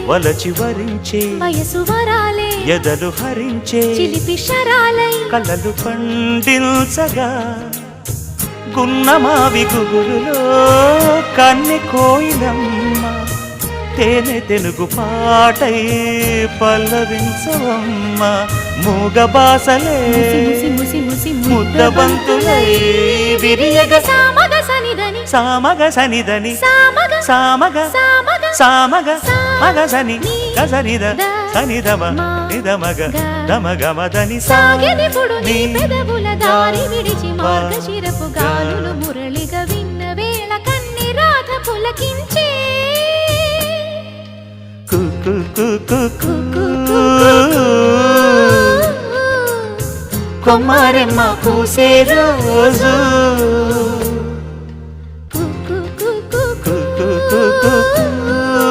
వలచి వరించే వయసు వరాలే ఎదలు హరించే చిలిపి శరాలై కలలు పండించగా గున్నమావి గుగురులో కన్నె కోయిలమ్మ తేనె తెనుగు పాటై పల్లవించవమ్మ మూగ బాసలే ముద్దబంతులై విరియగ సామగ సనిదని సామగ సనిదని సామగ సామగ సామగ సామగ మగ సని గసనిద సనిదమ నిదమగ దమగమదని సాగెనిపుడు నీ పెదవుల దారి విడిచి మార్గశిరపు గాలులు మురళిగా విన్న వేళ కన్ని రాధ పులకించే కొమ్మారెమ్మ పూసే రోజు కు కు కు కు కు